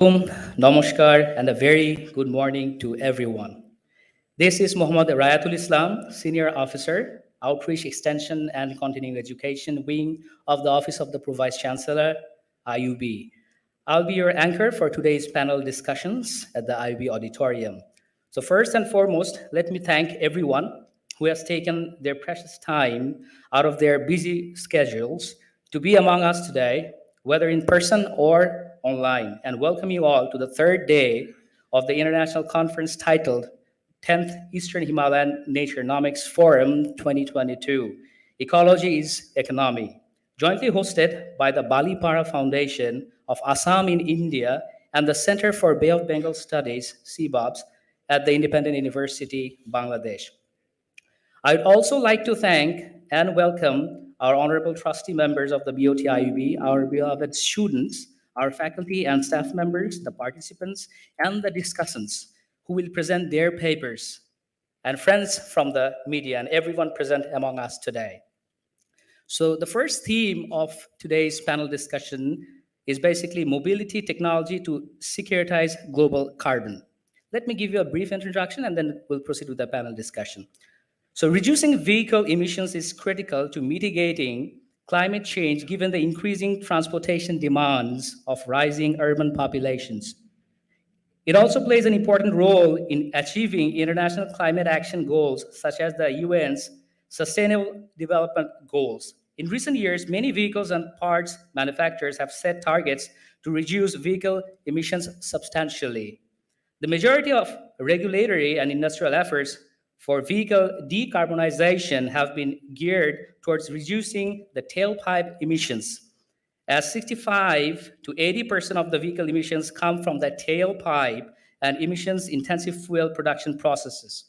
Namaskar, and a very good morning to everyone. This is Muhammad Rayatul Islam, Senior Officer, Outreach Extension and Continuing Education Wing of the Office of the Pro Vice Chancellor, IUB. I'll be your anchor for today's panel discussions at the IUB Auditorium. So, first and foremost, let me thank everyone who has taken their precious time out of their busy schedules to be among us today, whether in person or online, and welcome you all to the third day of the international conference titled 10th Eastern Himalayan Naturenomics Forum 2022. Ecology is Economy, jointly hosted by the Balipara Foundation of Assam in India and the Center for Bay of Bengal Studies, CBOBS, at the Independent University, Bangladesh. I'd also like to thank and welcome our honorable trustee members of the BOT-IUB, our beloved students, our faculty and staff members, the participants, and the discussants who will present their papers, and friends from the media and everyone present among us today. So the first theme of today's panel discussion is basically mobility technology to securitize global carbon. Let me give you a brief introduction and then we'll proceed with the panel discussion. So reducing vehicle emissions is critical to mitigating climate change given the increasing transportation demands of rising urban populations. It also plays an important role in achieving international climate action goals, such as the UN's Sustainable Development Goals. In recent years, many vehicles and parts manufacturers have set targets to reduce vehicle emissions substantially. The majority of regulatory and industrial efforts for vehicle decarbonization have been geared towards reducing the tailpipe emissions, as 65 to 80% of the vehicle emissions come from the tailpipe and emissions-intensive fuel production processes.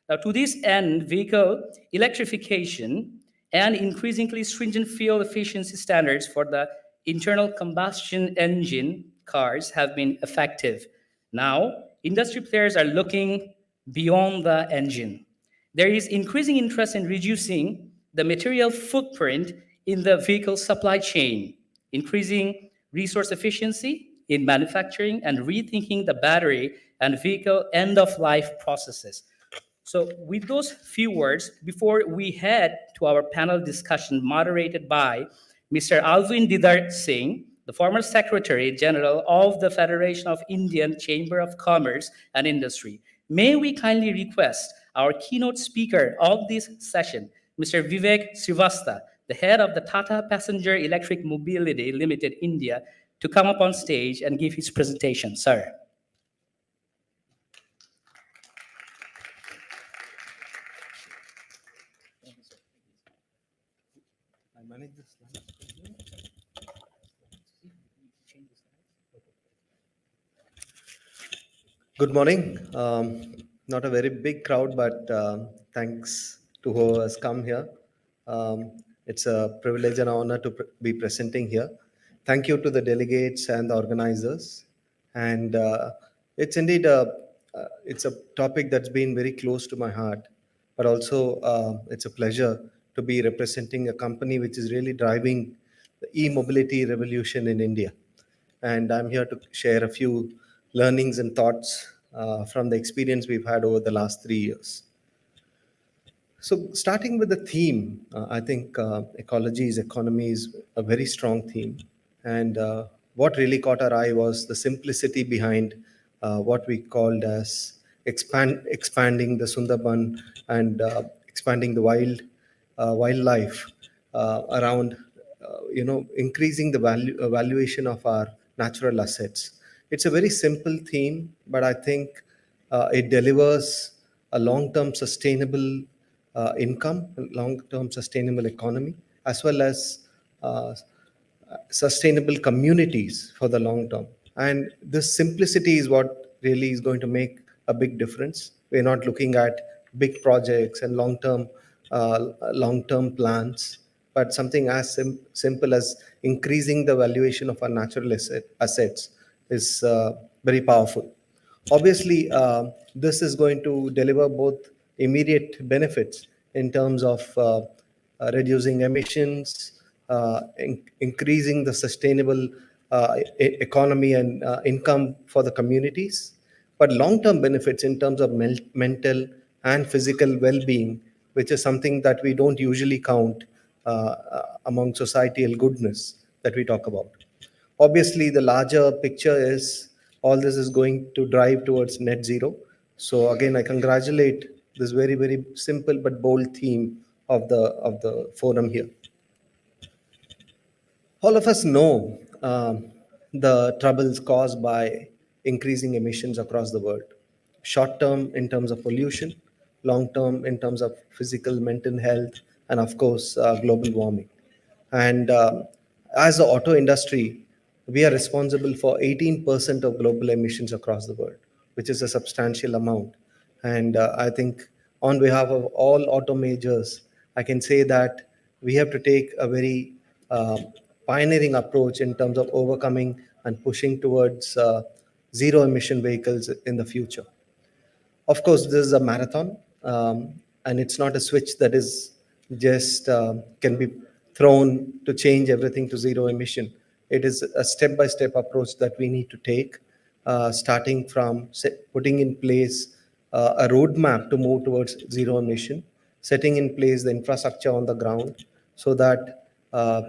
Now, to this end, vehicle electrification and increasingly stringent fuel efficiency standards for the internal combustion engine cars have been effective. Now, industry players are looking beyond the engine. There is increasing interest in reducing the material footprint in the vehicle supply chain, increasing resource efficiency in manufacturing, and rethinking the battery and vehicle end-of-life processes. So with those few words, before we head to our panel discussion moderated by Mr. Alvin Didar Singh, the former Secretary General of the Federation of Indian Chamber of Commerce and Industry, may we kindly request our keynote speaker of this session, Mr. Vivek Srivastava, the head of the Tata Passenger Electric Mobility Limited India, to come up on stage and give his presentation. Sir. Good morning. Not a very big crowd, but thanks to who has come here. It's a privilege and honor to be presenting here. Thank you to the delegates and the organizers. And it's indeed it's a topic that's been very close to my heart, but also it's a pleasure to be representing a company which is really driving the e-mobility revolution in India. And I'm here to share a few learnings and thoughts from the experience we've had over the last 3 years. So starting with the theme, I think ecology is economy is a very strong theme. And what really caught our eye was the simplicity behind what we called as expanding the Sundarban and expanding the wildlife around increasing the valuation of our natural assets. It's a very simple theme, but I think it delivers a long-term sustainable income, long-term sustainable economy, as well as sustainable communities for the long term. And this simplicity is what really is going to make a big difference. We're not looking at big projects and long-term plans, but something as simple as increasing the valuation of our natural assets is very powerful. Obviously, this is going to deliver both immediate benefits in terms of reducing emissions, increasing the sustainable economy and income for the communities, but long-term benefits in terms of mental and physical well-being, which is something that we don't usually count among societal goodness that we talk about. Obviously, the larger picture is all this is going to drive towards net zero. So again, I congratulate this very, very simple but bold theme of the forum here. All of us know the troubles caused by increasing emissions across the world. Short term in terms of pollution, long term in terms of physical, mental health, and of course, global warming. And as the auto industry, we are responsible for 18% of global emissions across the world, which is a substantial amount. And I think on behalf of all auto majors, I can say that we have to take a very pioneering approach in terms of overcoming and pushing towards zero emission vehicles in the future. Of course, this is a marathon, and it's not a switch that is just can be thrown to change everything to zero emission. It is a step-by-step approach that we need to take, starting from putting in place a roadmap to move towards zero emission, setting in place the infrastructure on the ground, so that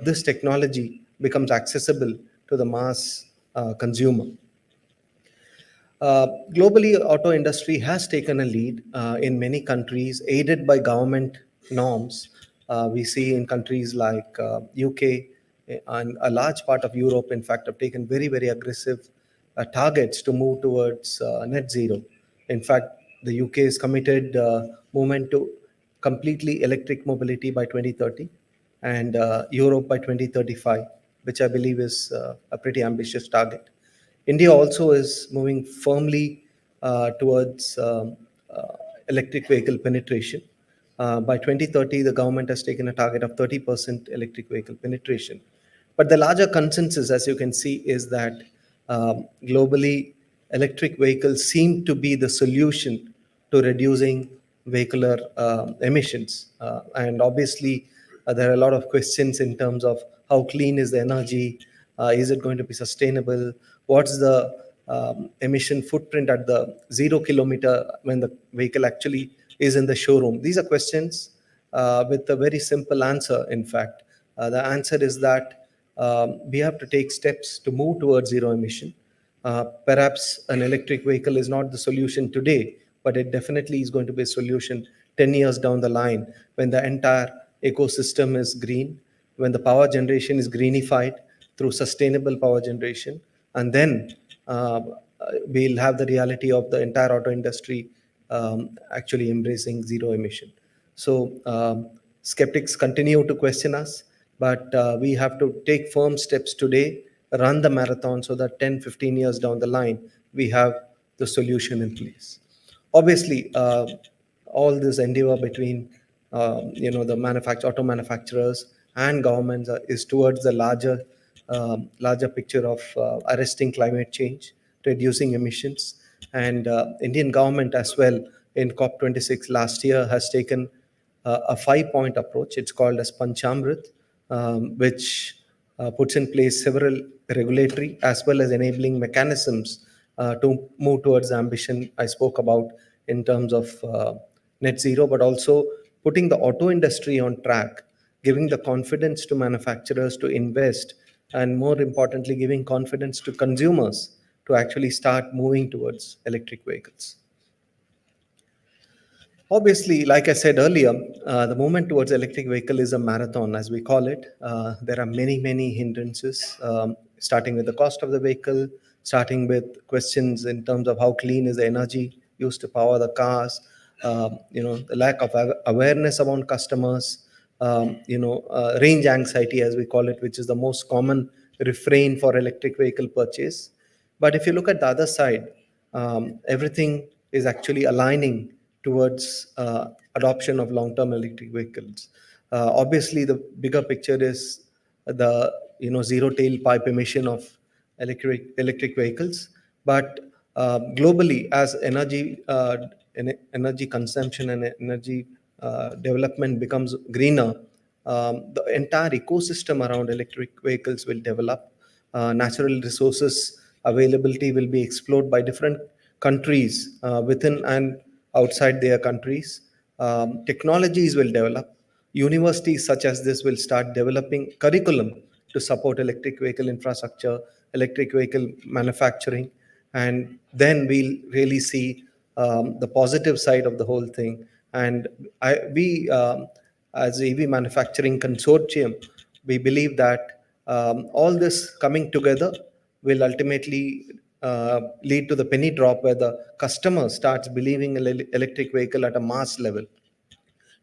this technology becomes accessible to the mass consumer. Globally, auto industry has taken a lead in many countries, aided by government norms. We see in countries like UK and a large part of Europe, in fact, have taken very, very aggressive targets to move towards net zero. In fact, the UK is committed movement to completely electric mobility by 2030 and Europe by 2035, which I believe is a pretty ambitious target. India also is moving firmly towards electric vehicle penetration. By 2030, the government has taken a target of 30% electric vehicle penetration. But the larger consensus, as you can see, is that globally, electric vehicles seem to be the solution to reducing vehicular emissions. And obviously, there are a lot of questions in terms of how clean is the energy, is it going to be sustainable, what's the emission footprint at the 0 kilometer when the vehicle actually is in the showroom. These are questions with a very simple answer, in fact. The answer is that we have to take steps to move towards zero emission. Perhaps an electric vehicle is not the solution today, but it definitely is going to be a solution 10 years down the line when the entire ecosystem is green, when the power generation is greenified through sustainable power generation, and then we'll have the reality of the entire auto industry actually embracing zero emission. So skeptics continue to question us, but we have to take firm steps today, run the marathon so that 10, 15 years down the line, we have the solution in place. Obviously, all this endeavor between the auto manufacturers and governments is towards the larger picture of arresting climate change, reducing emissions, and Indian government as well in COP26 last year has taken a 5-point approach. It's called as Panchamrit, which puts in place several regulatory as well as enabling mechanisms to move towards the ambition I spoke about in terms of net zero, but also putting the auto industry on track, giving the confidence to manufacturers to invest, and more importantly, giving confidence to consumers to actually start moving towards electric vehicles. Obviously, like I said earlier, the movement towards electric vehicle is a marathon, as we call it. There are many, many hindrances, starting with the cost of the vehicle, starting with questions in terms of how clean is the energy used to power the cars, the lack of awareness among customers, range anxiety, as we call it, which is the most common refrain for electric vehicle purchase. But if you look at the other side, everything is actually aligning towards adoption of long-term electric vehicles. Obviously, the bigger picture is the zero tailpipe emission of electric vehicles, but globally, as energy consumption and energy development becomes greener, the entire ecosystem around electric vehicles will develop. natural resources availability will be explored by different countries within and outside their countries. Technologies will develop. Universities such as this will start developing curriculum to support electric vehicle infrastructure, electric vehicle manufacturing, and then we'll really see the positive side of the whole thing. And we, as EV manufacturing consortium, we believe that all this coming together will ultimately lead to the penny drop where the customer starts believing in electric vehicle at a mass level.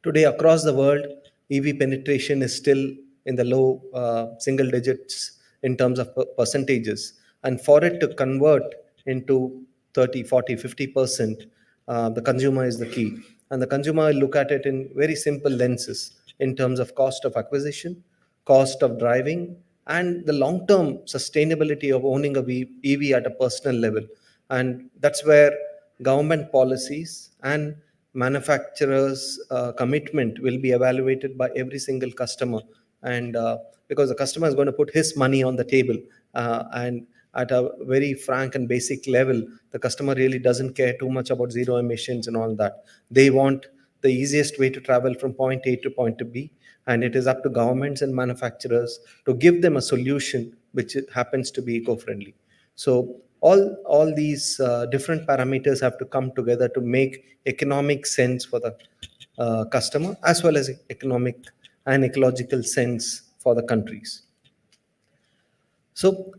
Today, across the world, EV penetration is still in the low single digits in terms of percentages. And for it to convert into 30, 40, 50%, the consumer is the key. And the consumer will look at it in very simple lenses in terms of cost of acquisition, cost of driving, and the long term sustainability of owning a EV at a personal level. And that's where government policies and manufacturers' commitment will be evaluated by every single customer. And because the customer is going to put his money on the table, and at a very frank and basic level, the customer really doesn't care too much about zero emissions and all that. They want the easiest way to travel from point A to point to B, and it is up to governments and manufacturers to give them a solution which happens to be eco-friendly. So all these different parameters have to come together to make economic sense for the customer as well as economic and ecological sense for the countries. So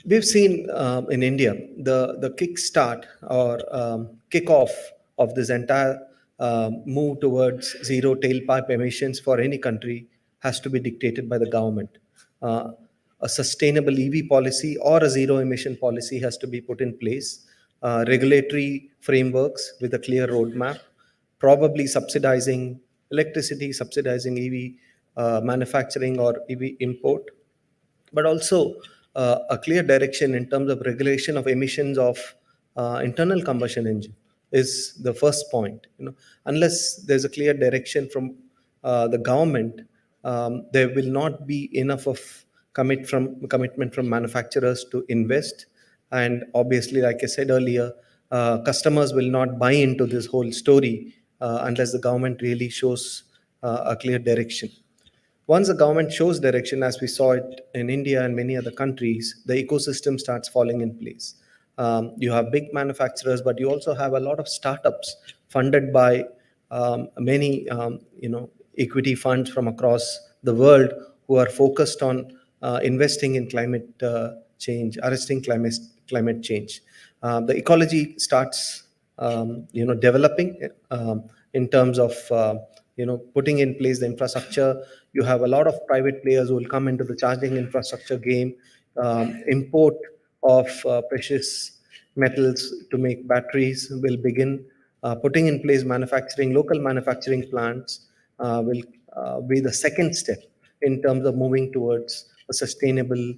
we've seen in India the kickstart or kickoff of this entire move towards zero tailpipe emissions for any country has to be dictated by the government. Uh, a sustainable EV policy or a zero emission policy has to be put in place. Regulatory frameworks with a clear roadmap, probably subsidizing electricity, subsidizing EV manufacturing or EV import, but also a clear direction in terms of regulation of emissions of internal combustion engine is the first point. Unless there's a clear direction from the government, there will not be enough of commitment from manufacturers to invest. And obviously, like I said earlier, customers will not buy into this whole story unless the government really shows a clear direction. Once the government shows direction, as we saw it in India and many other countries, the ecosystem starts falling in place. You have big manufacturers, but you also have a lot of startups funded by many, equity funds from across the world who are focused on investing in climate change, arresting climate change. The ecology starts, developing in terms of putting in place the infrastructure. You have a lot of private players who will come into the charging infrastructure game. Import of precious metals to make batteries will begin. Putting in place local manufacturing plants will be the second step in terms of moving towards a sustainable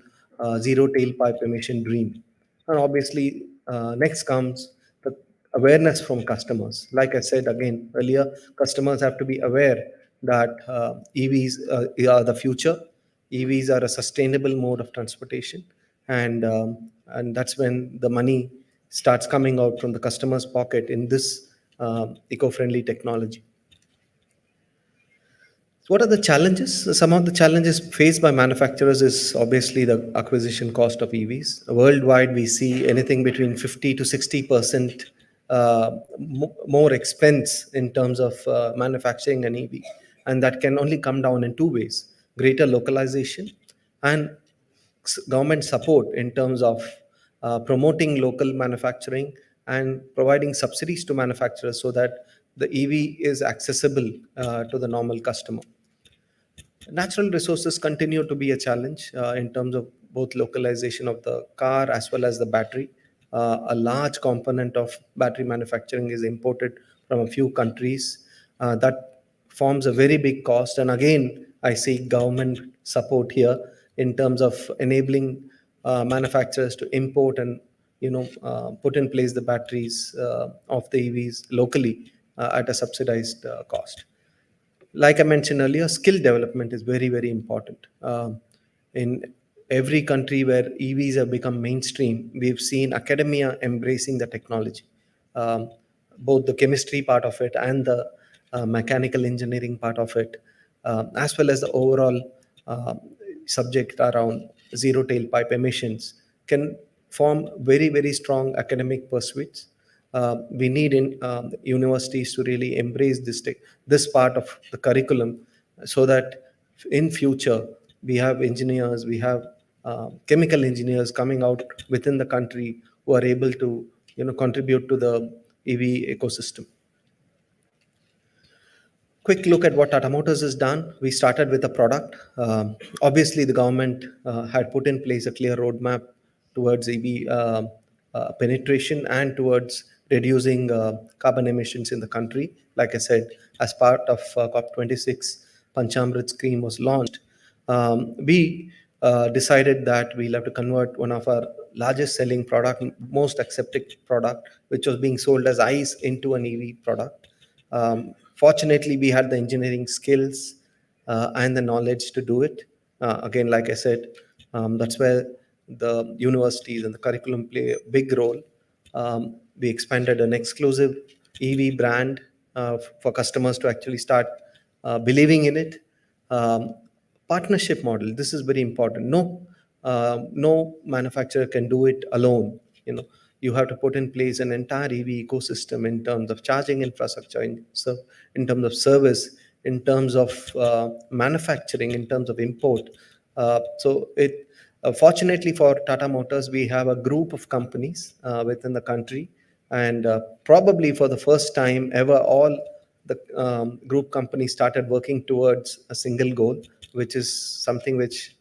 zero tailpipe emission dream. And obviously, next comes the awareness from customers. Like I said again earlier, customers have to be aware that EVs are the future. EVs are a sustainable mode of transportation, and that's when the money starts coming out from the customer's pocket in this eco-friendly technology. What are the challenges? Some of the challenges faced by manufacturers is obviously the acquisition cost of EVs. Worldwide, we see anything between 50 to 60% more expense in terms of manufacturing an EV, and that can only come down in two ways: greater localization and government support in terms of promoting local manufacturing and providing subsidies to manufacturers so that the EV is accessible to the normal customer. Natural resources continue to be a challenge in terms of both localization of the car as well as the battery. A large component of battery manufacturing is imported from a few countries. That forms a very big cost. And again, I see government support here in terms of enabling manufacturers to import and put in place the batteries of the EVs locally at a subsidized cost. Like I mentioned earlier, skill development is very, very important. In every country where EVs have become mainstream, we've seen academia embracing the technology, um, both the chemistry part of it and the mechanical engineering part of it, as well as the overall uh, subject around zero tailpipe emissions, can form very, very strong academic pursuits. We need in universities to really embrace this part of the curriculum, so that in future we have engineers, we have chemical engineers coming out within the country who are able to contribute to the EV ecosystem. Quick look at what Tata Motors has done. We started with a product. Obviously, the government had put in place a clear roadmap towards EV penetration and towards reducing carbon emissions in the country. Like I said, as part of COP26, Panchamrit scheme was launched. We decided that we'll have to convert one of our largest selling product, most accepted product, which was being sold as ICE, into an EV product. Fortunately, we had the engineering skills and the knowledge to do it. Again, like I said, that's where the universities and the curriculum play a big role. We expanded an exclusive EV brand for customers to actually start believing in it. Um, Partnership model. This is very important. No manufacturer can do it alone. You have to put in place an entire EV ecosystem in terms of charging infrastructure, in terms of service, in terms of manufacturing, in terms of import. So it Fortunately for Tata Motors, we have a group of companies within the country, and probably for the first time ever, all the group companies started working towards a single goal, which is something which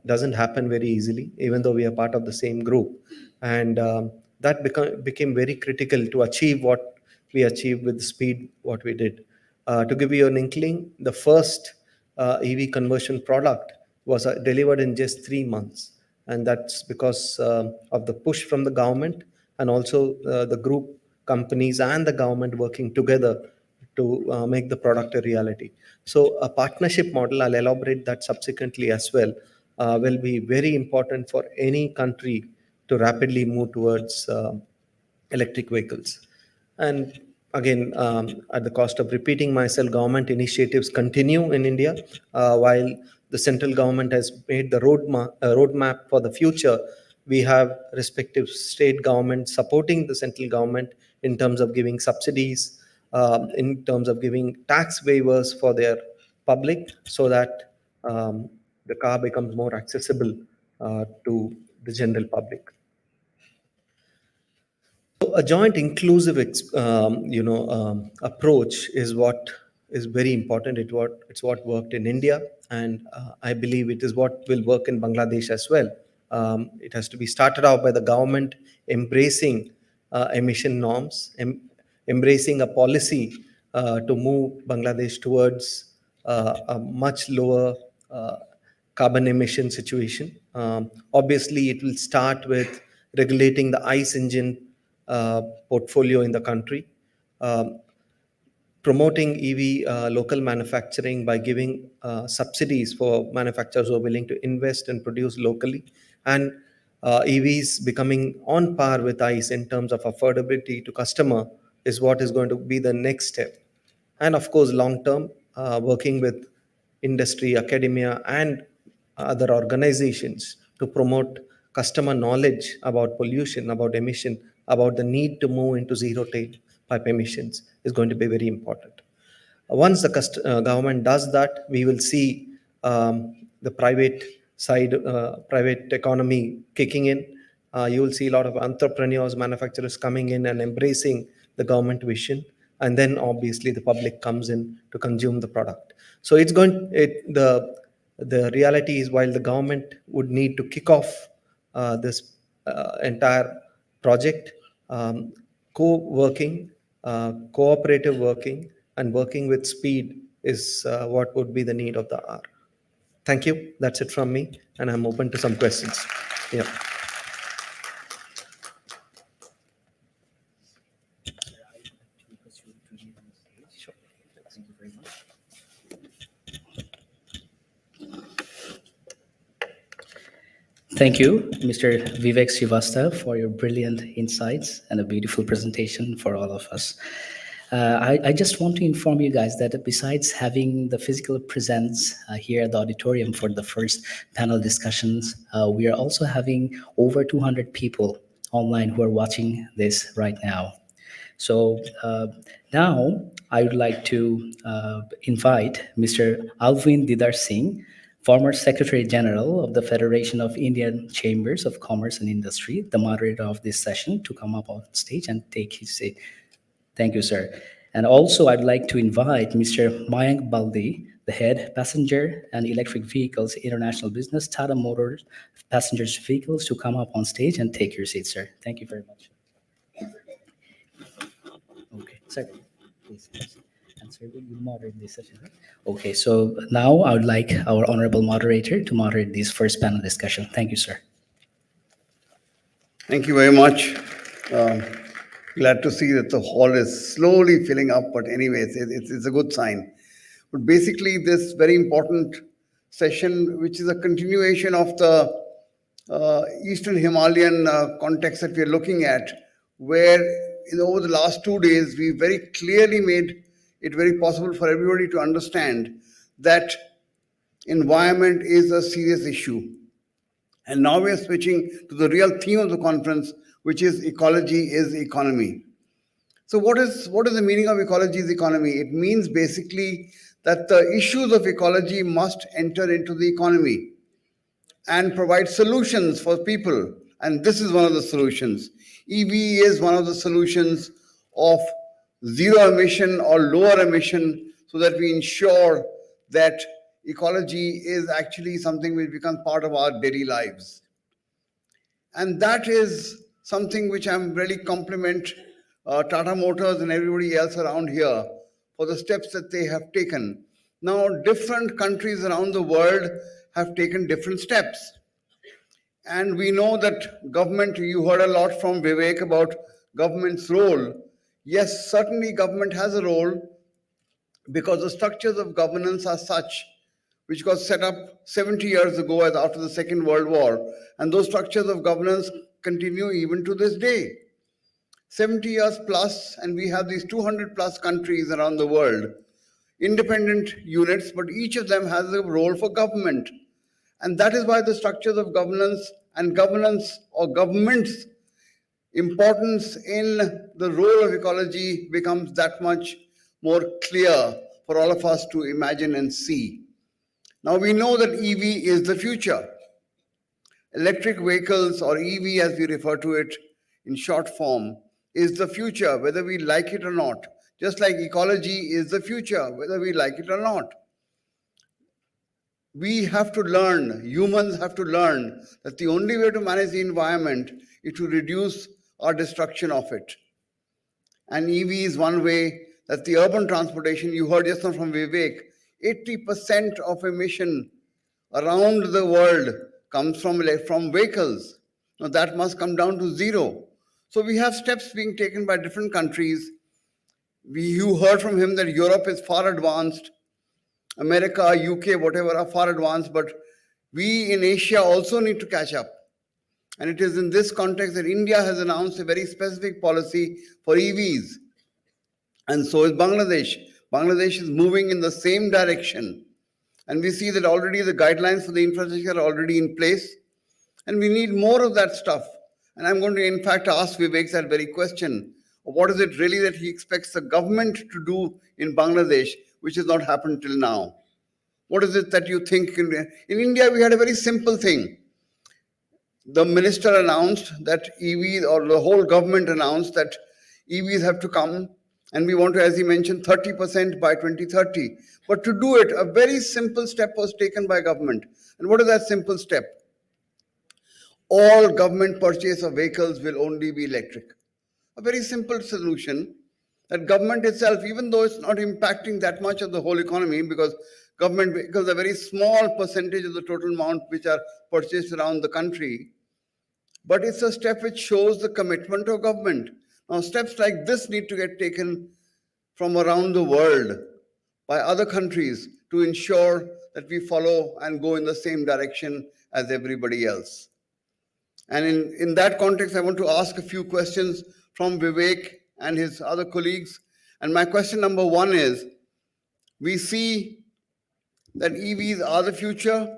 doesn't happen very easily, even though we are part of the same group. And that became very critical to achieve what we achieved with the speed what we did. To give you an inkling, the first EV conversion product was delivered in just 3 months. And that's because of the push from the government, and also the group companies and the government working together to make the product a reality. So, a partnership model, I'll elaborate that subsequently as well, will be very important for any country to rapidly move towards electric vehicles. And again, at the cost of repeating myself, government initiatives continue in India. While the central government has made the roadmap for the future, we have respective state governments supporting the central government in terms of giving subsidies, in terms of giving tax waivers for their public, so that the car becomes more accessible to the general public. So a joint inclusive approach is what is very important. It's what worked in India, and I believe it is what will work in Bangladesh as well. It has to be started out by the government embracing emission norms, embracing a policy to move Bangladesh towards a much lower carbon emission situation. Obviously, it will start with regulating the ICE engine portfolio in the country, um, promoting EV local manufacturing by giving subsidies for manufacturers who are willing to invest and produce locally, and EVs becoming on par with ICE in terms of affordability to customer is what is going to be the next step. And of course, long term, working with industry, academia, and other organizations to promote customer knowledge about pollution, about emission, about the need to move into zero tailpipe emissions is going to be very important. Once the government does that, we will see the private side, private economy kicking in. You will see a lot of entrepreneurs, manufacturers coming in and embracing the government vision, and then obviously the public comes in to consume the product. So it's going. The reality is, while the government would need to kick off this entire project, um, co-working, cooperative working, and working with speed is what would be the need of the hour. Thank you. That's it from me, and I'm open to some questions. Yeah. Thank you, Mr. Vivek Srivastava, for your brilliant insights and a beautiful presentation for all of us. I just want to inform you guys that besides having the physical presence here at the auditorium for the first panel discussions, we are also having over 200 people online who are watching this right now. So now I would like to invite Mr. Alvin Didar Singh, former Secretary General of the Federation of Indian Chambers of Commerce and Industry, the moderator of this session, to come up on stage and take his seat. Thank you, sir. And also, I'd like to invite Mr. Mayank Baldi, the head passenger and electric vehicles international business, Tata Motors Passengers Vehicles, to come up on stage and take your seat, sir. Thank you very much. Okay, sir, please. Yes. And sir, will you moderate this session? Right? Okay, so now I would like our honorable moderator to moderate this first panel discussion. Thank you, sir. Thank you very much. Glad to see that the hall is slowly filling up, but anyways, it's a good sign. But basically, this very important session, which is a continuation of the Eastern Himalayan context that we are looking at, where over the last 2 days, we very clearly made it very possible for everybody to understand that environment is a serious issue. And now we are switching to the real theme of the conference, which is ecology is economy. So what is the meaning of ecology is economy? It means basically that the issues of ecology must enter into the economy and provide solutions for people. And this is one of the solutions. EV is one of the solutions of zero emission or lower emission, so that we ensure that ecology is actually something which becomes part of our daily lives. And that is something which I'm really compliment Tata Motors and everybody else around here for the steps that they have taken. Now, different countries around the world have taken different steps. And we know that government, you heard a lot from Vivek about government's role. Yes, certainly government has a role, because the structures of governance are such which got set up 70 years ago as after the Second World War. And those structures of governance continue even to this day. 70 years plus, and we have these 200 plus countries around the world, independent units, but each of them has a role for government. And that is why the structures of governance and governance or government's importance in the role of ecology becomes that much more clear for all of us to imagine and see. Now we know that EV is the future. Electric vehicles, or EV as we refer to it in short form, is the future, whether we like it or not. Just like ecology is the future, whether we like it or not. We have to learn, humans have to learn, that the only way to manage the environment is to reduce our destruction of it. And EV is one way. That the urban transportation, you heard just now from Vivek, 80% of emission around the world comes from vehicles. Now that must come down to zero. So we have steps being taken by different countries. You heard from him that Europe is far advanced. America, UK, whatever are far advanced, but we in Asia also need to catch up. And it is in this context that India has announced a very specific policy for EVs. And so is Bangladesh. Bangladesh is moving in the same direction. And we see that already the guidelines for the infrastructure are already in place. And we need more of that stuff. And I'm going to, in fact, ask Vivek that very question. What is it really that he expects the government to do in Bangladesh, which has not happened till now? What is it that you think? In India, we had a very simple thing. The minister announced that EVs, or the whole government announced that EVs have to come. And we want to, as he mentioned, 30% by 2030. But to do it, a very simple step was taken by government. And what is that simple step? All government purchase of vehicles will only be electric. A very simple solution that government itself, even though it's not impacting that much of the whole economy, because government vehicles are a very small percentage of the total amount which are purchased around the country. But it's a step which shows the commitment of government. Now, steps like this need to get taken from around the world by other countries to ensure that we follow and go in the same direction as everybody else. And in that context, I want to ask a few questions from Vivek and his other colleagues. And my question number one is, we see that EVs are the future,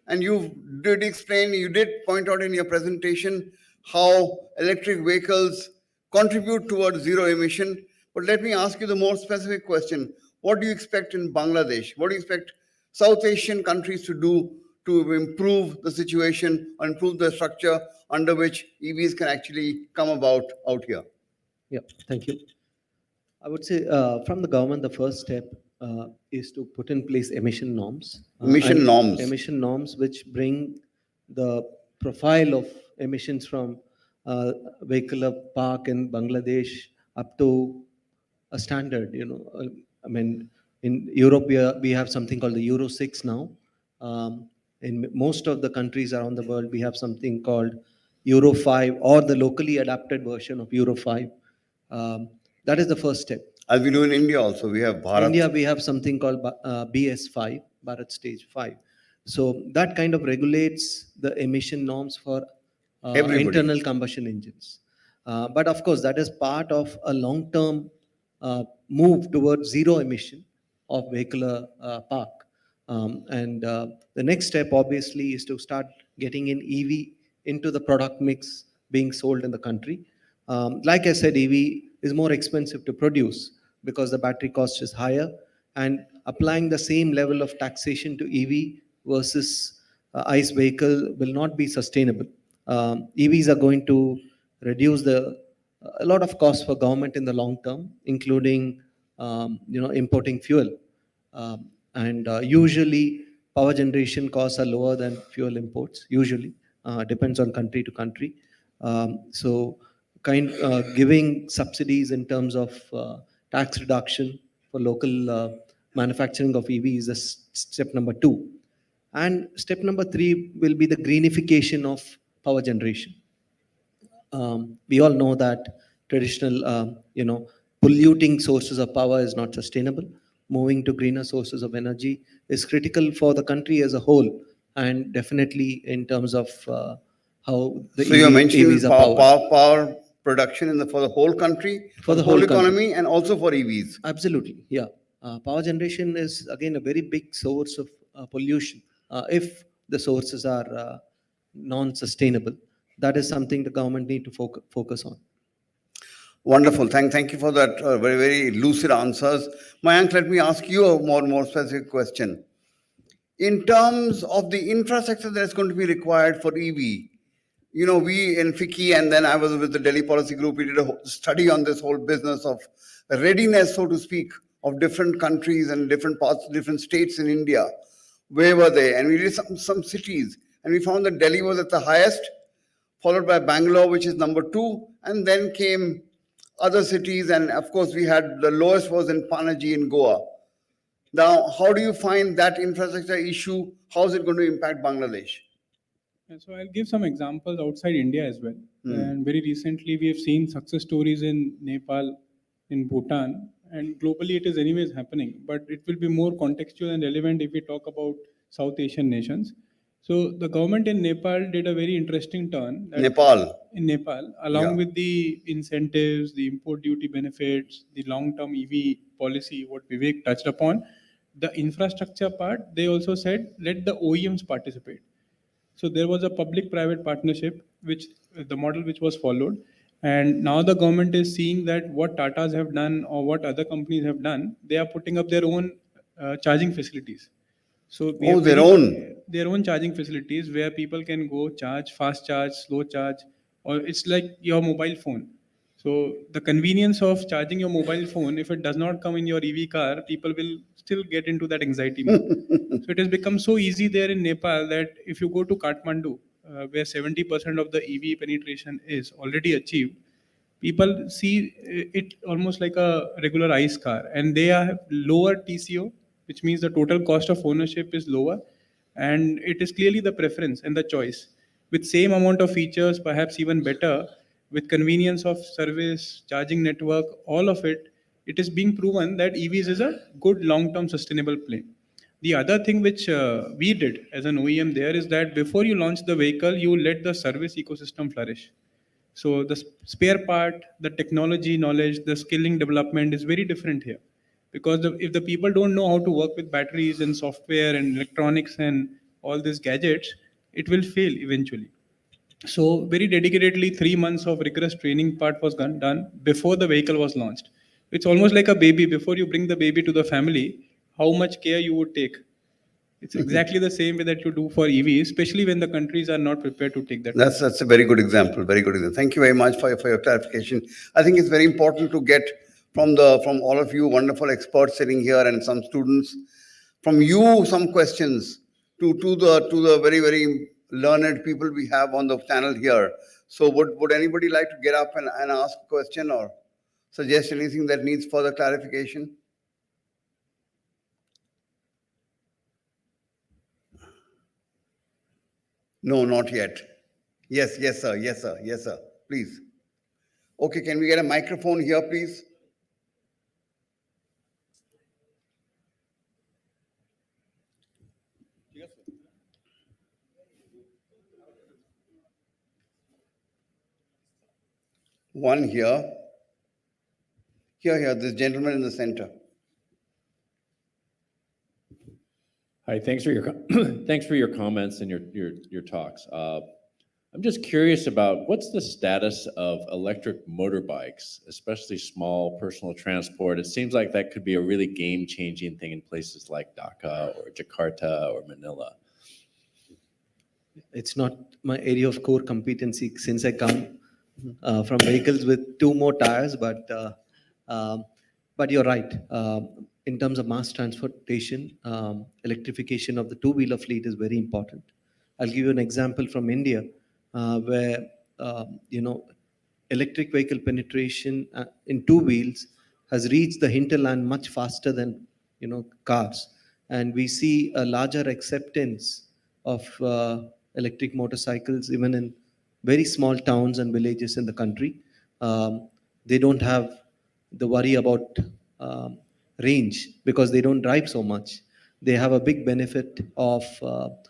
and you did point out in your presentation how electric vehicles contribute towards zero emission. But let me ask you the more specific question. What do you expect in Bangladesh? What do you expect South Asian countries to do to improve the situation or improve the structure under which EVs can actually come about out here? Yeah, thank you. I would say from the government, the first step is to put in place emission norms. Emission norms. Emission norms which bring the profile of emissions from vehicular park in Bangladesh up to a standard. I mean, in Europe, we have something called the Euro 6 now. In most of the countries around the world, we have something called Euro 5 or the locally adapted version of Euro 5. That is the first step. As we do in India also, we have Bharat. India, we have something called BS5, Bharat Stage 5. So that kind of regulates the emission norms for internal combustion engines. But of course, that is part of a long-term move towards zero emission of vehicular park. The next step, obviously, is to start getting in EV into the product mix being sold in the country. Like I said, EV is more expensive to produce because the battery cost is higher, and applying the same level of taxation to EV versus ICE vehicle will not be sustainable. EVs are going to reduce a lot of costs for government in the long term, including importing fuel. Usually power generation costs are lower than fuel imports. Usually, depends on country to country. So giving subsidies in terms of tax reduction for local manufacturing of EV is step number 2. And step number 3 will be the greenification of power generation. We all know that traditional, polluting sources of power is not sustainable. Moving to greener sources of energy is critical for the country as a whole, and definitely in terms of how the So you're mentioning EVs are powered. power production for the whole country, For the whole whole economy, country. and also for EVs. Absolutely, yeah. Power generation is again a very big source of pollution. If the sources are non-sustainable, that is something the government need to focus on. Wonderful. Thank you for that very, very lucid answers. Mayank, let me ask you a more specific question. In terms of the infrastructure that's going to be required for EV, we in FICCI, and then I was with the Delhi Policy Group, we did a study on this whole business of readiness, so to speak, of different countries and different parts, different states in India. Where were they? And we did some cities, and we found that Delhi was at the highest, followed by Bangalore, which is number 2, and then came other cities, and of course we had the lowest was in Panaji in Goa. Now, how do you find that infrastructure issue? How is it going to impact Bangladesh? So I'll give some examples outside India as well. And very recently, we have seen success stories in Nepal, in Bhutan, and globally it is anyways happening. But it will be more contextual and relevant if we talk about South Asian nations. So the government in Nepal did a very interesting turn. In Nepal, along with the incentives, the import duty benefits, the long-term EV policy, what Vivek touched upon, the infrastructure part, they also said, let the OEMs participate. So there was a public-private partnership, which the model which was followed, and now the government is seeing that what Tatas have done or what other companies have done, they are putting up their own charging facilities. So their own charging facilities where people can go charge, fast charge, slow charge, or it's like your mobile phone. So the convenience of charging your mobile phone, if it does not come in your EV car, people will still get into that anxiety mode. So it has become so easy there in Nepal that if you go to Kathmandu, where 70% of the EV penetration is already achieved, people see it almost like a regular ICE car, and they have lower TCO, which means the total cost of ownership is lower, and it is clearly the preference and the choice. With same amount of features, perhaps even better, with convenience of service, charging network, all of it, it is being proven that EVs is a good long-term sustainable play. The other thing which we did as an OEM there is that before you launch the vehicle, you let the service ecosystem flourish. So the spare part, the technology knowledge, the skilling development is very different here. Because if the people don't know how to work with batteries and software and electronics and all these gadgets, it will fail eventually. So very dedicatedly, 3 months of rigorous training part was done before the vehicle was launched. It's almost like a baby. Before you bring the baby to the family, how much care you would take. It's exactly the same way that you do for EV, especially when the countries are not prepared to take that. That's a very good example. Very good example. Thank you very much for your clarification. I think it's very important to get from all of you wonderful experts sitting here and some students, from you some questions to the very learned people we have on the channel here. So would anybody like to get up and ask a question or suggest anything that needs further clarification? No, not yet. Yes, sir. Yes, sir. Yes, sir. Please. Okay, can we get a microphone here, please? One here. Here, this gentleman in the center. Hi, thanks for your thanks for your comments and your talks. I'm just curious about what's the status of electric motorbikes, especially small personal transport. It seems like that could be a really game-changing thing in places like Dhaka or Jakarta or Manila. It's not my area of core competency since I come from vehicles with two more tires, but you're right. In terms of mass transportation, electrification of the two-wheeler fleet is very important. I'll give you an example from India, where electric vehicle penetration in two wheels has reached the hinterland much faster than cars, and we see a larger acceptance of electric motorcycles even in very small towns and villages in the country. They don't have the worry about range because they don't drive so much. They have a big benefit of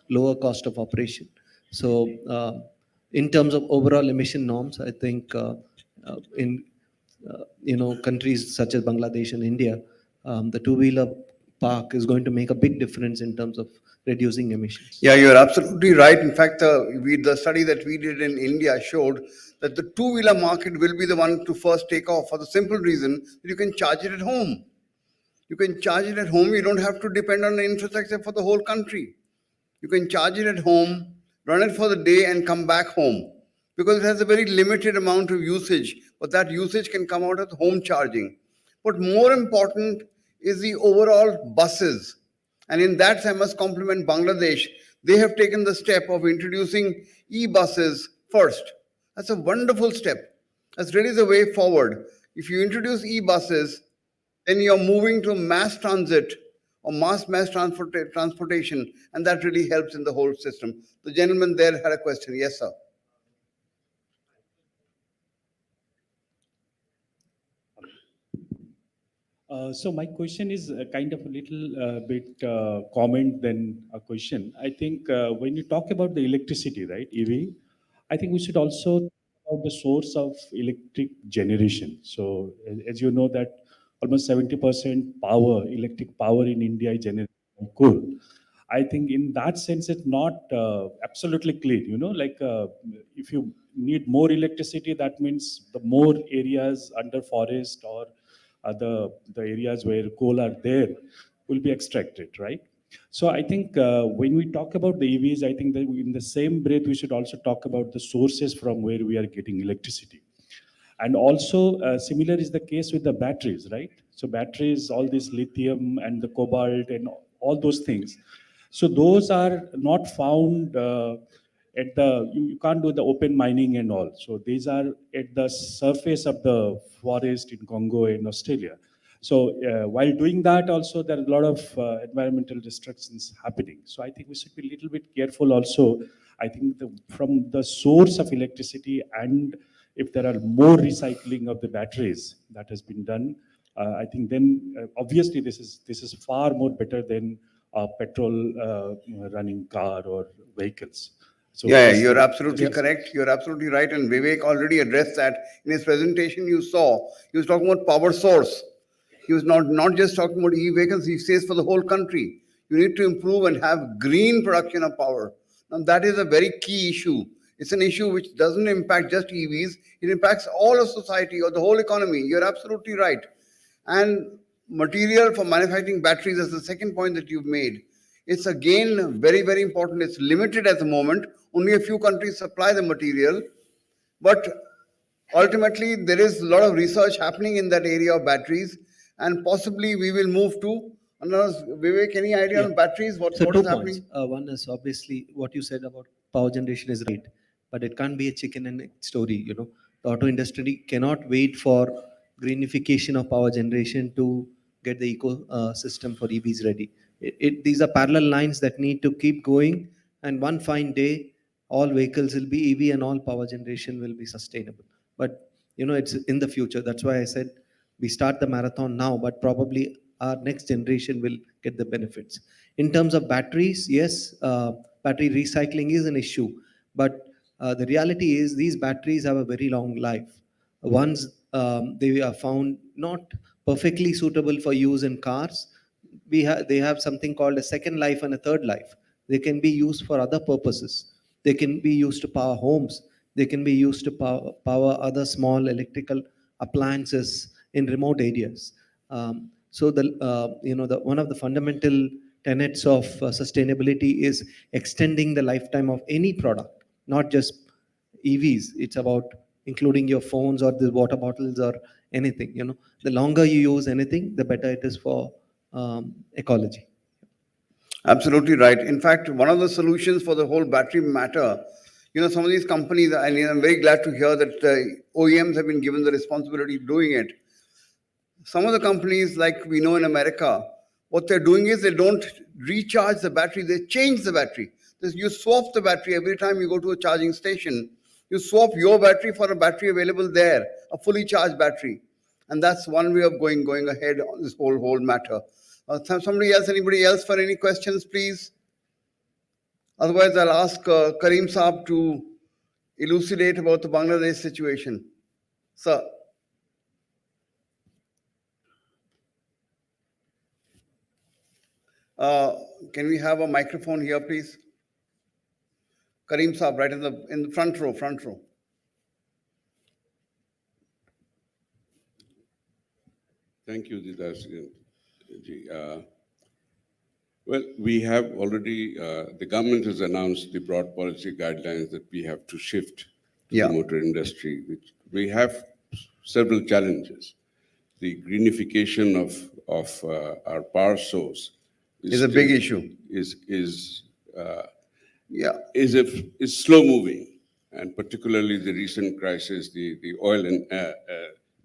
lower cost of operation. So, in terms of overall emission norms, I think in countries such as Bangladesh and India, the two-wheeler park is going to make a big difference in terms of reducing emissions. Yeah, you're absolutely right. In fact, the study that we did in India showed that the two-wheeler market will be the one to first take off for the simple reason that you can charge it at home. You can charge it at home. You don't have to depend on the infrastructure for the whole country. You can charge it at home, run it for the day and come back home because it has a very limited amount of usage, but that usage can come out of home charging. But more important is the overall buses. And in that, I must compliment Bangladesh. They have taken the step of introducing e-buses first. That's a wonderful step. That's really the way forward. If you introduce e-buses, then you're moving to mass transit or mass transportation, and that really helps in the whole system. The gentleman there had a question. Yes, sir. So my question is kind of a little bit comment than a question. I think when you talk about the electricity, right, EV, I think we should also talk about the source of electric generation. So as you know that almost 70% power, electric power in India is generated by coal. I think in that sense, it's not absolutely clean. Like if you need more electricity, that means the more areas under forest or the areas where coal are there will be extracted, right? So I think when we talk about the EVs, I think that in the same breath, we should also talk about the sources from where we are getting electricity. And also similar is the case with the batteries, right? So batteries, all this lithium and the cobalt and all those things. So those are not found you can't do the open mining and all. So these are at the surface of the forest in Congo and Australia. So while doing that also, there are a lot of environmental restrictions happening. So I think we should be a little bit careful also. I think from the source of electricity, and if there are more recycling of the batteries that has been done, I think then obviously this is far more better than a petrol running car or vehicles. So Yeah, is you're that- absolutely correct. You're absolutely right. And Vivek already addressed that in his presentation. You saw he was talking about power source. He was not just talking about e-vehicles. He says for the whole country, you need to improve and have green production of power. Now that is a very key issue. It's an issue which doesn't impact just EVs. It impacts all of society or the whole economy. You're absolutely right. And material for manufacturing batteries is the second point that you've made. It's again very, very important. It's limited at the moment. Only a few countries supply the material. But ultimately, there is a lot of research happening in that area of batteries. And possibly we will move to another. Vivek, any idea Yeah. on batteries? What So is 2 happening? points. One is obviously what you said about power generation is right, but it can't be a chicken and egg story. The auto industry cannot wait for greenification of power generation to get the ecosystem for EVs ready. These are parallel lines that need to keep going, and one fine day, all vehicles will be EV and all power generation will be sustainable. But it's in the future. That's why I said we start the marathon now, but probably our next generation will get the benefits. In terms of batteries, yes, battery recycling is an issue, but the reality is these batteries have a very long life. Once they are found not perfectly suitable for use in cars, they have something called a second life and a third life. They can be used for other purposes. They can be used to power homes. They can be used to power other small electrical appliances in remote areas. So the one of the fundamental tenets of sustainability is extending the lifetime of any product, not just EVs. It's about including your phones or the water bottles or anything. The longer you use anything, the better it is for ecology. Absolutely right. In fact, one of the solutions for the whole battery matter, some of these companies, and I'm very glad to hear that OEMs have been given the responsibility of doing it. Some of the companies, like we know in America, what they're doing is they don't recharge the battery, they change the battery. You swap the battery every time you go to a charging station. You swap your battery for a battery available there, a fully charged battery. And that's one way of going ahead on this whole matter. Anybody else for any questions, please? Otherwise, I'll ask Karim Saab to elucidate about the Bangladesh situation. Sir. Can we have a microphone here, please? Karim Saab, right in the front row. Thank you, Didar. Well, we have already, the government has announced the broad policy guidelines that we have to shift to the motor industry, which we have several challenges. The greenification of our power source is a big issue. Is slow moving, and particularly the recent crisis, the oil and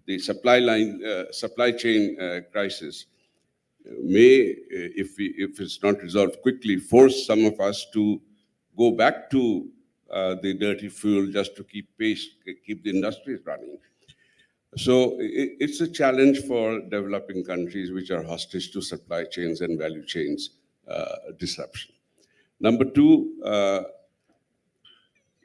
the supply chain crisis may, if it's not resolved quickly, force some of us to go back to the dirty fuel just to keep pace, keep the industries running. So it's a challenge for developing countries which are hostage to supply chains and value chains disruption. Number two,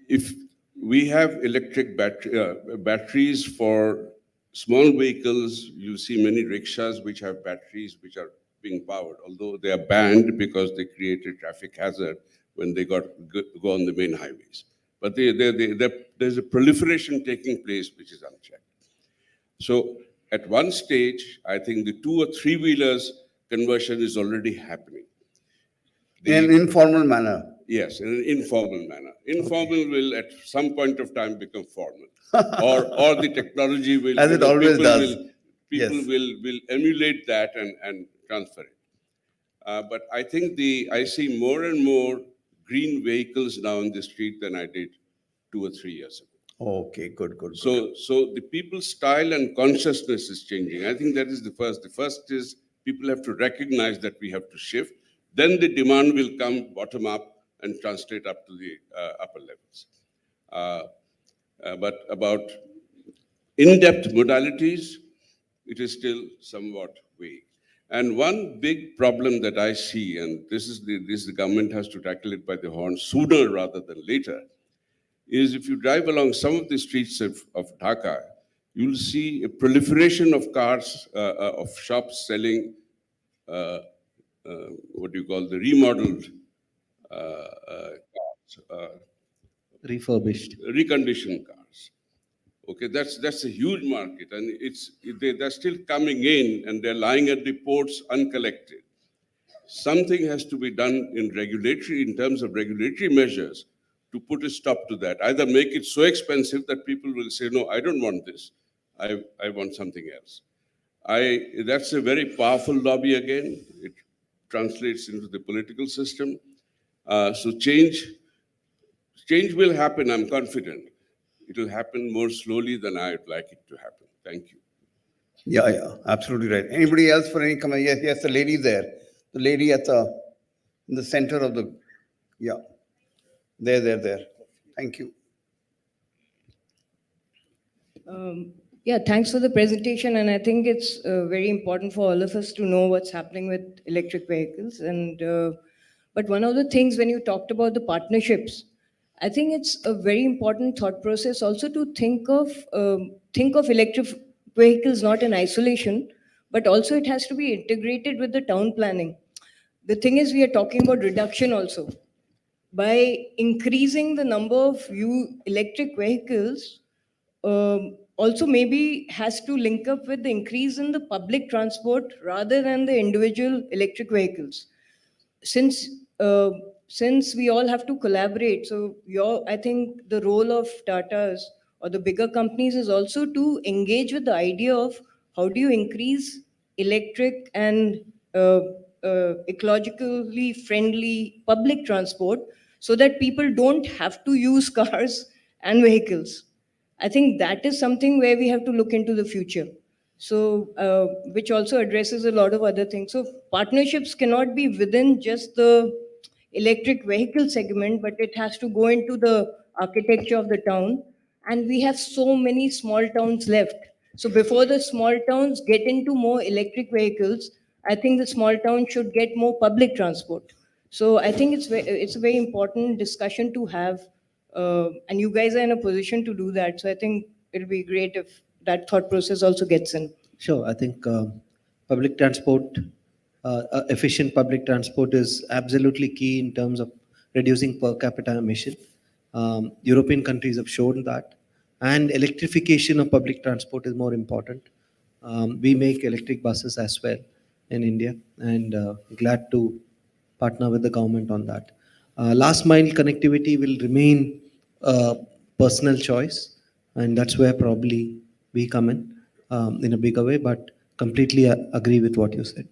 if we have electric batteries for small vehicles, you see many rickshaws which have batteries which are being powered, although they are banned because they create a traffic hazard when they go on the main highways. But there's a proliferation taking place which is unchecked. So at one stage, I think the 2 or 3 wheelers conversion is already happening. In an informal manner. Yes, in an informal manner. Informal will at some point of time become formal. or the technology will, as it always does. People will emulate that and transfer it. But I think I see more and more green vehicles now in the street than I did 2 or 3 years ago. Okay, good. So the people's style and consciousness is changing. I think that is the first. The first is people have to recognize that we have to shift. Then the demand will come bottom up and translate up to the upper levels. But about in-depth modalities, it is still somewhat vague. And one big problem that I see, and this the government has to tackle it by the horn sooner rather than later, is if you drive along some of the streets of Dhaka, you'll see a proliferation of cars, of shops selling what do you call the remodeled cars, Refurbished. reconditioned cars. Okay, that's a huge market, and they're still coming in, and they're lying at the ports uncollected. Something has to be done in terms of regulatory measures to put a stop to that. Either make it so expensive that people will say, no, I don't want this. I want something else. That's a very powerful lobby again. It translates into the political system. So change will happen, I'm confident. It will happen more slowly than I'd like it to happen. Thank you. Yeah, absolutely right. Anybody else for any comment? Yes, the lady there. The lady in the center of the, yeah. There. Thank you. Yeah, thanks for the presentation. And I think it's very important for all of us to know what's happening with electric vehicles. And but one of the things when you talked about the partnerships, I think it's a very important thought process also to think of electric vehicles not in isolation, but also it has to be integrated with the town planning. The thing is, we are talking about reduction also. By increasing the number of electric vehicles, also maybe has to link up with the increase in the public transport rather than the individual electric vehicles. Since uh, since we all have to collaborate, so I think the role of Tata's or the bigger companies is also to engage with the idea of how do you increase electric and ecologically friendly public transport so that people don't have to use cars and vehicles. I think that is something where we have to look into the future. So, which also addresses a lot of other things. So, partnerships cannot be within just the electric vehicle segment, but it has to go into the architecture of the town. And we have so many small towns left. So, before the small towns get into more electric vehicles, I think the small town should get more public transport. So, I think it's a very important discussion to have, and you guys are in a position to do that. So I think it'll be great if that thought process also gets in. Sure, I think public transport, efficient public transport is absolutely key in terms of reducing per capita emission. European countries have shown that, and electrification of public transport is more important. We make electric buses as well in India, and glad to partner with the government on that. Last mile connectivity will remain a personal choice, and that's where probably we come in a bigger way, but completely agree with what you said.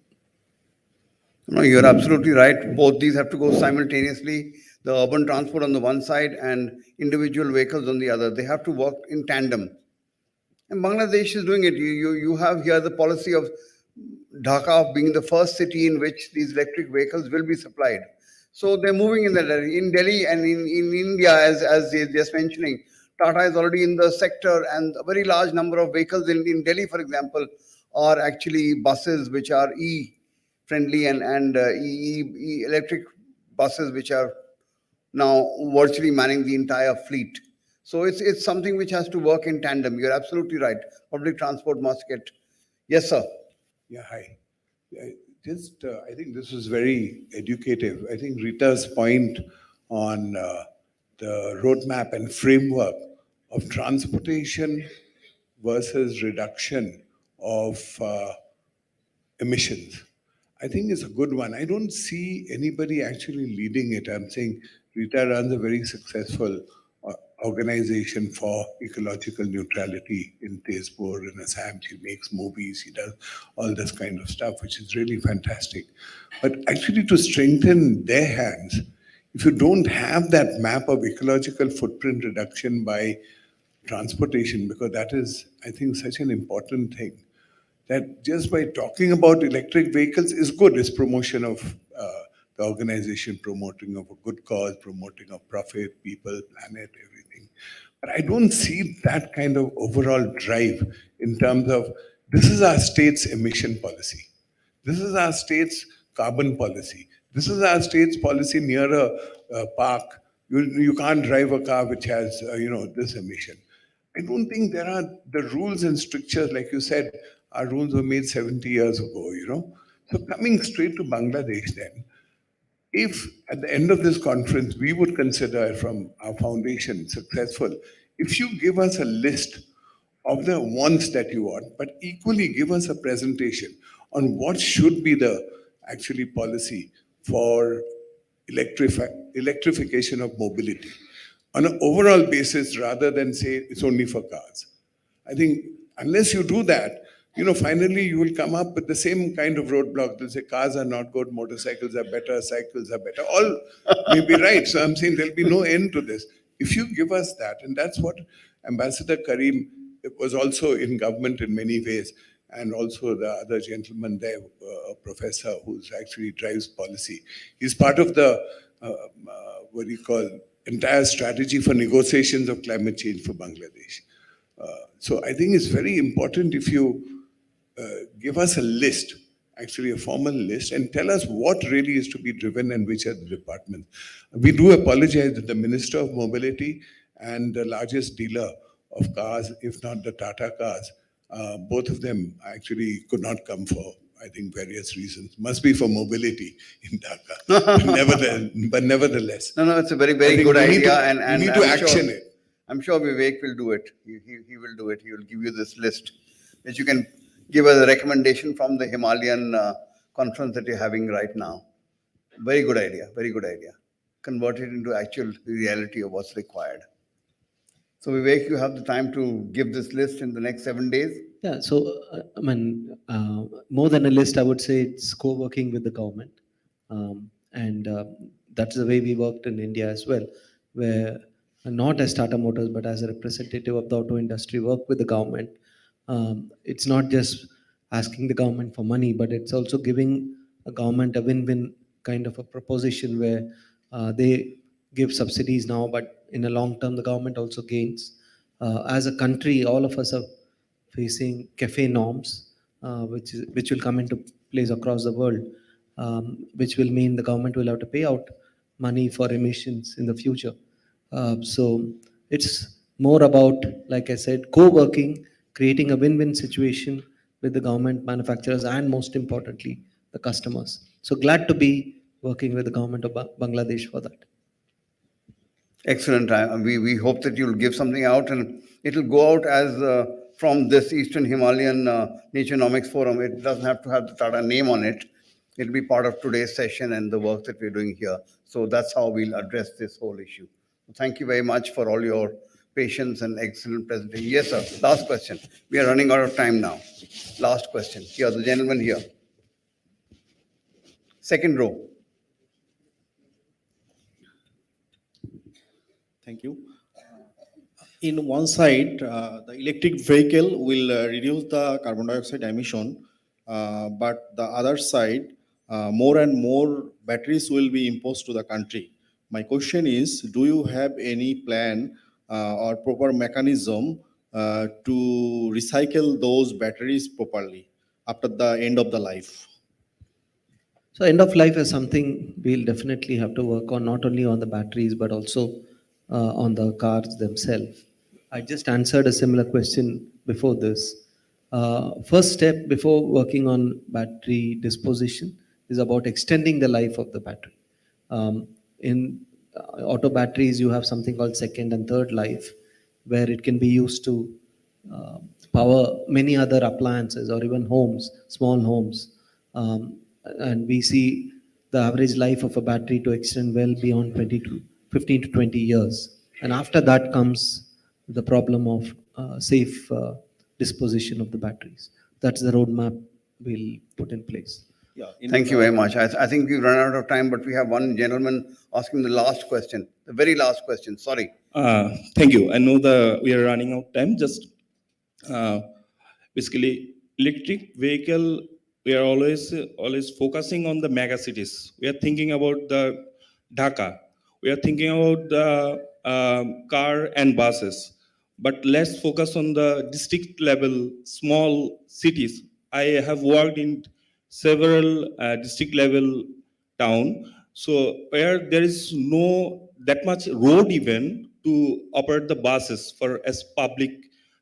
No, you're absolutely right. Both these have to go simultaneously. The urban transport on the one side and individual vehicles on the other. They have to work in tandem. And Bangladesh is doing it. You have here the policy of Dhaka being the first city in which these electric vehicles will be supplied. So they're moving in that direction. In Delhi and in India, as they're just mentioning, Tata is already in the sector, and a very large number of vehicles in Delhi, for example, are actually buses which are friendly and electric buses which are now virtually manning the entire fleet. So it's something which has to work in tandem. You're absolutely right. Public transport must get. Yes, sir. Yeah, hi. I think this was very educative. I think Rita's point on the roadmap and framework of transportation versus reduction of emissions, I think is a good one. I don't see anybody actually leading it. I'm saying Rita runs a very successful organization for ecological neutrality in Tezpur and Assam. She makes movies, she does all this kind of stuff, which is really fantastic. But actually to strengthen their hands, if you don't have that map of ecological footprint reduction by transportation, because that is, I think, such an important thing, that just by talking about electric vehicles is good. It's promotion of the organization, promoting of a good cause, promoting of profit, people, planet, everything. But I don't see that kind of overall drive in terms of this is our state's emission policy. This is our state's carbon policy. This is our state's policy near a park. You can't drive a car which has, this emission. I don't think there are the rules and strictures, like you said, our rules were made 70 years ago. So coming straight to Bangladesh then, if at the end of this conference we would consider from our foundation successful, if you give us a list of the wants that you want, but equally give us a presentation on what should be the actually policy for electrification of mobility on an overall basis rather than say it's only for cars. I think unless you do that, finally you will come up with the same kind of roadblock. They'll say cars are not good, motorcycles are better, cycles are better. All may be right. So I'm saying there'll be no end to this. If you give us that, and that's what Ambassador Karim was also in government in many ways, and also the other gentleman there, a professor who's actually drives policy. He's part of the, what do you call, entire strategy for negotiations of climate change for Bangladesh. So I think it's very important if you give us a list, actually a formal list, and tell us what really is to be driven and which are the departments. We do apologize that the Minister of Mobility and the largest dealer of cars, if not the Tata cars, both of them actually could not come for, I think, various reasons. Must be for mobility in Dhaka. But nevertheless. No, it's a very, I very think good we need idea. to- And we need to I'm action sure, it. I'm sure Vivek will do it. He will do it. He will give you this list, which you can give us a recommendation from the Himalayan conference that you're having right now. Very good idea. Very good idea. Convert it into actual reality of what's required. So Vivek, you have the time to give this list in the next 7 days. Yeah, so more than a list, I would say it's co-working with the government, and that's the way we worked in India as well, where not as Tata Motors but as a representative of the auto industry, work with the government. It's not just asking the government for money, but it's also giving a government a win-win kind of a proposition where they give subsidies now, but in a long term, the government also gains. As a country, all of us are facing CAFE norms, which will come into place across the world, which will mean the government will have to pay out money for emissions in the future. So it's more about, like I said, co-working, creating a win-win situation with the government, manufacturers, and most importantly, the customers. So glad to be working with the government of Bangladesh for that. Excellent. We hope that you'll give something out, and it'll go out as from this Eastern Himalayan Naturenomics Forum. It doesn't have to have the Tata name on it. It'll be part of today's session and the work that we're doing here. So that's how we'll address this whole issue. Thank you very much for all your patience and excellent presentation. Yes, sir. Last question. We are running out of time now. Last question. Here, the gentleman here. Second row. Thank you. In one side, the electric vehicle will reduce the carbon dioxide emission, but the other side, more and more batteries will be imposed to the country. My question is, do you have any plan or proper mechanism to recycle those batteries properly after the end of the life? So end of life is something we'll definitely have to work on, not only on the batteries, but also on the cars themselves. I just answered a similar question before this. First step before working on battery disposition is about extending the life of the battery. In auto batteries, you have something called second and third life, where it can be used to power many other appliances or even homes, small homes. And we see the average life of a battery to extend well beyond 15 to 20 years. And after that comes the problem of safe disposition of the batteries. That's the roadmap we'll put in place. Yeah. Thank you very much. I think we've run out of time, but we have one gentleman asking the last question, the very last question. Sorry. Thank you. I know we are running out of time. Just basically, electric vehicle. We are always focusing on the mega cities. We are thinking about the Dhaka. We are thinking about the car and buses. But let's focus on the district level, small cities. I have worked in several district level town. So where there is no that much road even to operate the buses for as public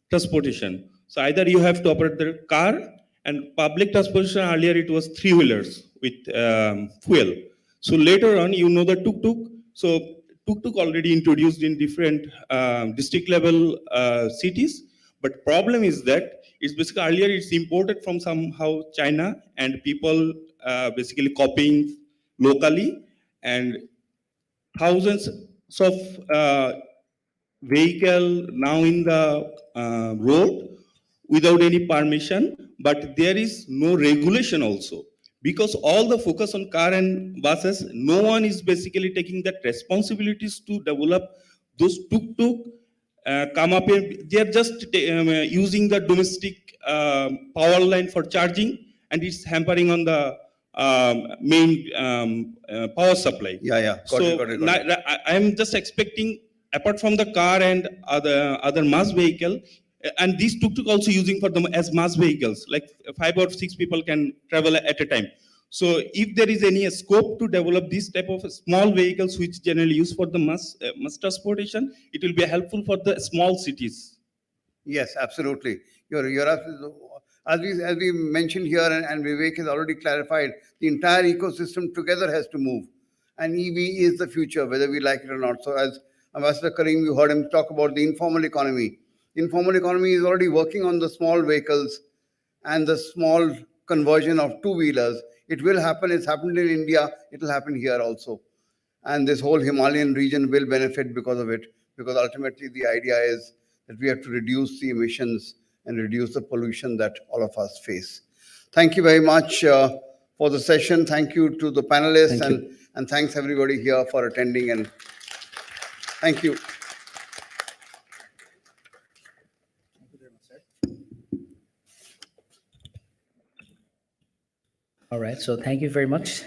transportation. So either you have to operate the car, and public transportation earlier it was three-wheelers with fuel. So later on, you know the tuk-tuk. So tuk-tuk already introduced in different district level cities. But problem is that it's basically earlier it's imported from somehow China, and people basically copying locally, and thousands of vehicle now in the road without any permission, but there is no regulation also, because all the focus on car and buses, no one is basically taking that responsibilities to develop those tuk-tuk come up here. They are just using the domestic power line for charging, and it's hampering on the main power supply. Yeah. Got it, got it, got it. I am just expecting, apart from the car and other mass vehicle, and these tuk-tuk also using for them as mass vehicles, like 5 or 6 people can travel at a time. So if there is any scope to develop this type of small vehicles which generally used for the mass transportation, it will be helpful for the small cities. Yes, absolutely. You're absolutely, as we mentioned here, and Vivek has already clarified, the entire ecosystem together has to move. And EV is the future, whether we like it or not. So as Ambassador Karim, you heard him talk about the informal economy. Informal economy is already working on the small vehicles and the small conversion of two-wheelers. It will happen. It's happened in India. It will happen here also. And this whole Himalayan region will benefit because of it, because ultimately the idea is that we have to reduce the emissions and reduce the pollution that all of us face. Thank you very much for the session. Thank you to the panelists, and thanks everybody here for attending, and thank you. All right, so thank you very much.